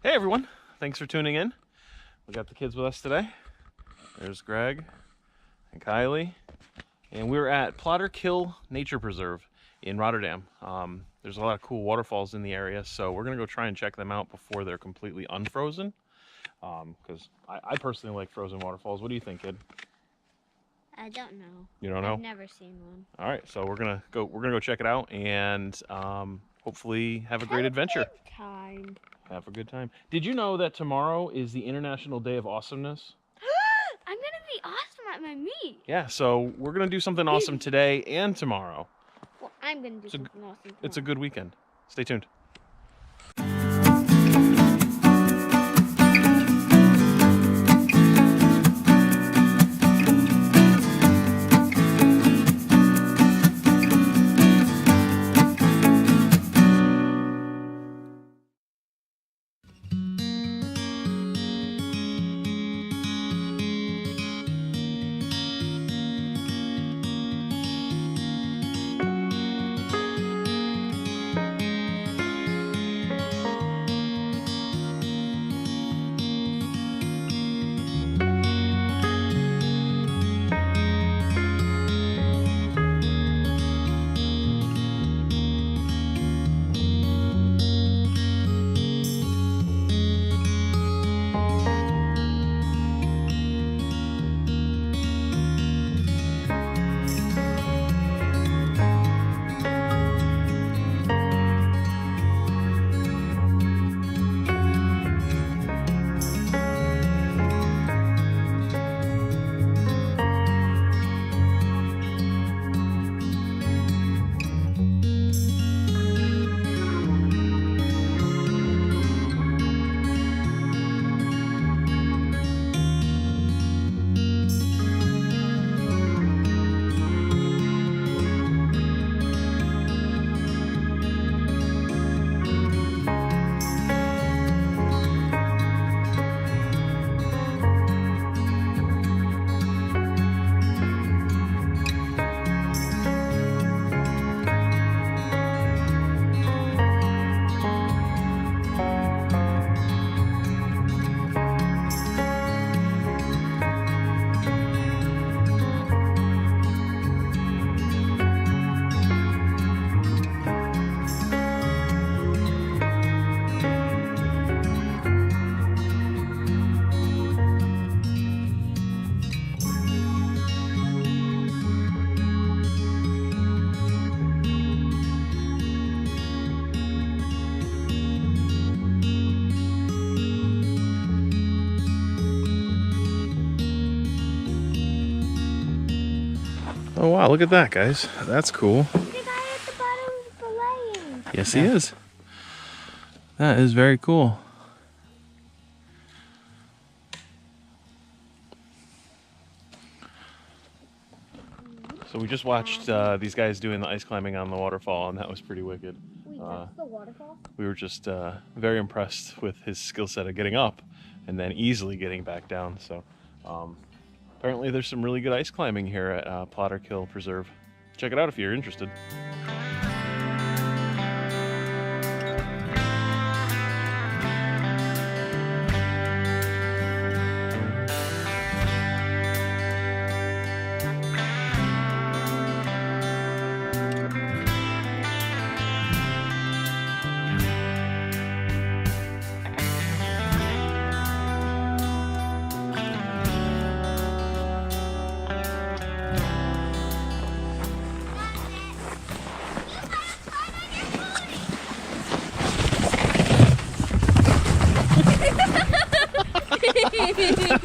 Hey everyone, thanks for tuning in. We got the kids with us today. There's Greg and Kylie, and we're at Plotterkill Nature Preserve in Rotterdam. There's a lot of cool waterfalls in the area, so we're gonna go try and check them out before they're completely unfrozen. Because I personally like frozen waterfalls. What do you think, kid? I don't know. You don't know? I've never seen one. All right, so we're gonna go check it out and hopefully have a great adventure. Time. Have a good time. Did you know that tomorrow is the International Day of Awesomeness? I'm gonna be awesome at my meet. Yeah, so we're gonna do something awesome today and tomorrow. Well, I'm gonna do something awesome tomorrow. It's a good weekend. Stay tuned. Oh wow, look at that, guys. That's cool. The guy at the bottom is belaying. Yes, he is. That is very cool. So we just watched these guys doing the ice climbing on the waterfall, and that was pretty wicked. Wait, that's the waterfall? We were just very impressed with his skill set of getting up and then easily getting back down. So apparently there's some really good ice climbing here at Plotterkill Preserve. Check it out if you're interested.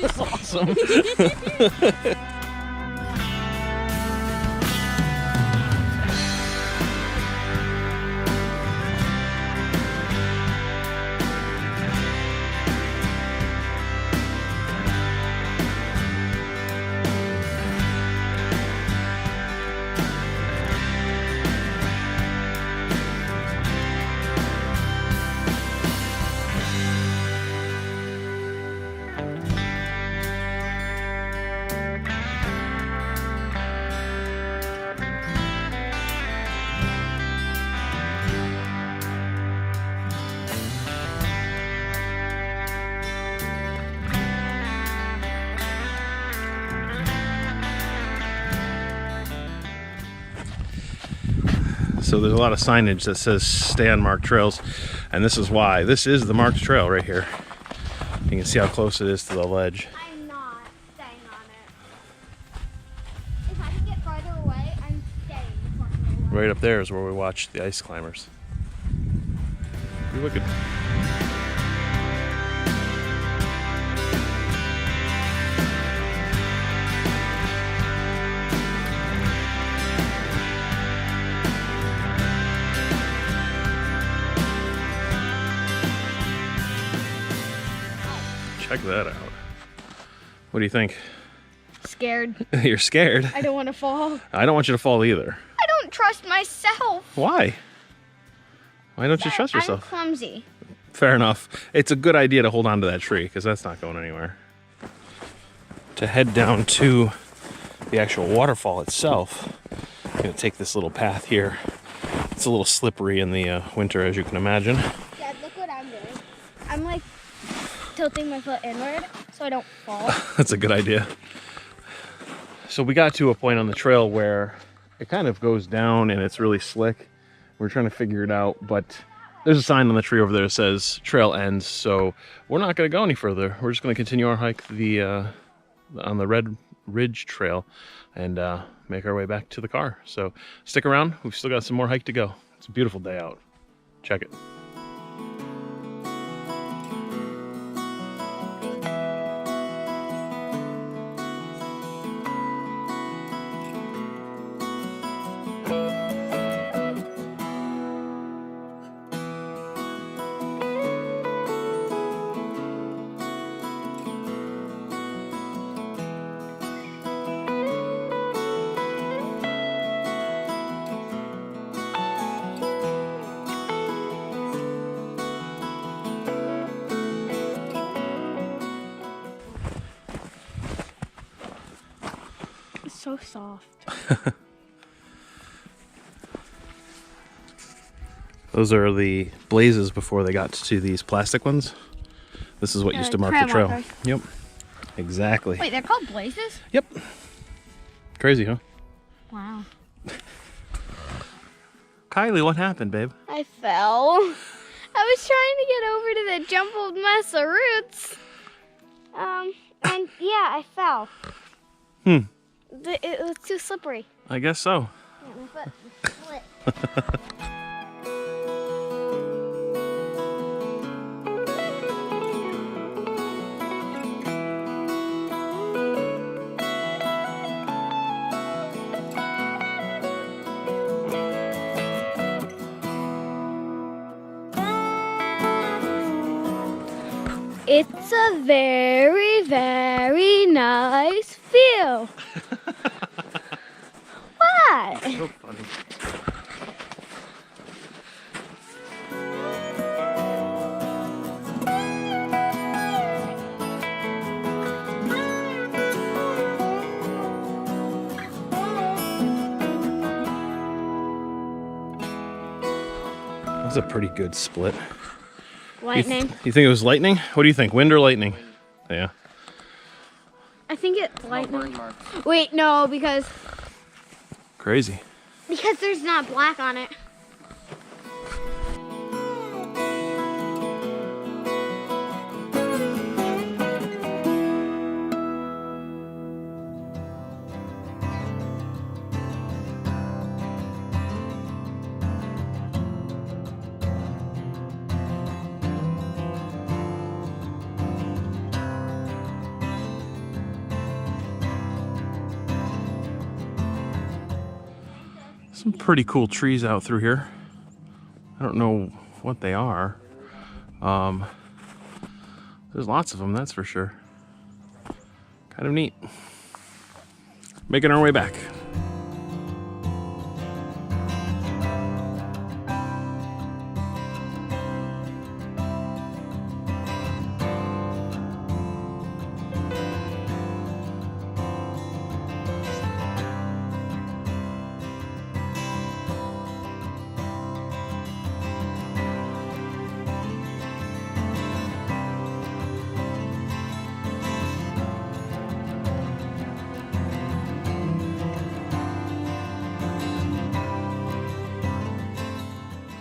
That's awesome. So there's a lot of signage that says stay on marked trails, and this is why. This is the marked trail right here. You can see how close it is to the ledge. I'm not staying on it. If I can get farther away, I'm staying farther away. Right up there is where we watch the ice climbers. You're looking. Check that out. What do you think? Scared. You're scared? I don't want to fall. I don't want you to fall either. I don't trust myself. Why? Why don't you trust yourself? I'm clumsy. Fair enough. It's a good idea to hold on to that tree because that's not going anywhere. To head down to the actual waterfall itself, I'm going to take this little path here. It's a little slippery in the winter, as you can imagine. Dad, look what I'm doing. I'm like tilting my foot inward so I don't fall. That's a good idea. So we got to a point on the trail where it kind of goes down and it's really slick. We're trying to figure it out, but there's a sign on the tree over there that says trail ends, so we're not going to go any further. We're just going to continue our hike on the Red Ridge Trail and make our way back to the car. So stick around. We've still got some more hike to go. It's a beautiful day out. Check it. So soft. Those are the blazes before they got to these plastic ones. This is what used to mark the trail. markers. Yep, exactly. Wait, they're called blazes? Yep. Crazy, huh? Wow. Kylie, what happened, babe? I fell. I was trying to get over to the jumbled mess of roots. And yeah, I fell. It was too slippery. I guess so. Yeah, my foot split. It's a very, very nice view. What? So funny. That's a pretty good split. Lightning. You think it was lightning? What do you think, wind or lightning? Yeah. I think it's lightning. Wait, no, because Crazy. there's not black on it. Some pretty cool trees out through here. I don't know what they are. There's lots of them, that's for sure. Kind of neat. Making our way back.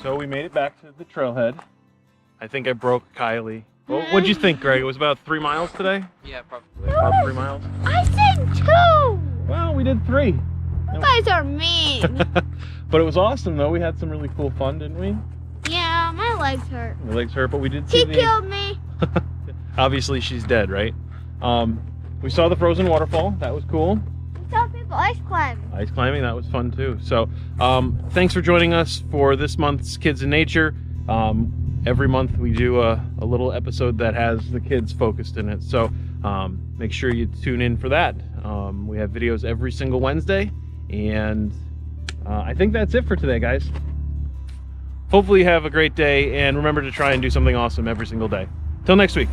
So we made it back to the trailhead. I think I broke Kylie. Well, what'd you think, Greg? It was about 3 miles today? Yeah, probably. About 3 miles? I said 2. Well, we did 3. You guys are mean. But it was awesome, though. We had some really cool fun, didn't we? Yeah, my legs hurt. My legs hurt, but we did see She killed me. Obviously, she's dead, right? We saw the frozen waterfall. That was cool. I saw people ice climbing. Ice climbing, that was fun, too. So, thanks for joining us for this month's Kids in Nature. Every month we do a little episode that has the kids focused in it. So, make sure you tune in for that. We have videos every single Wednesday. And I think that's it for today, guys. Hopefully you have a great day, and remember to try and do something awesome every single day. Till next week.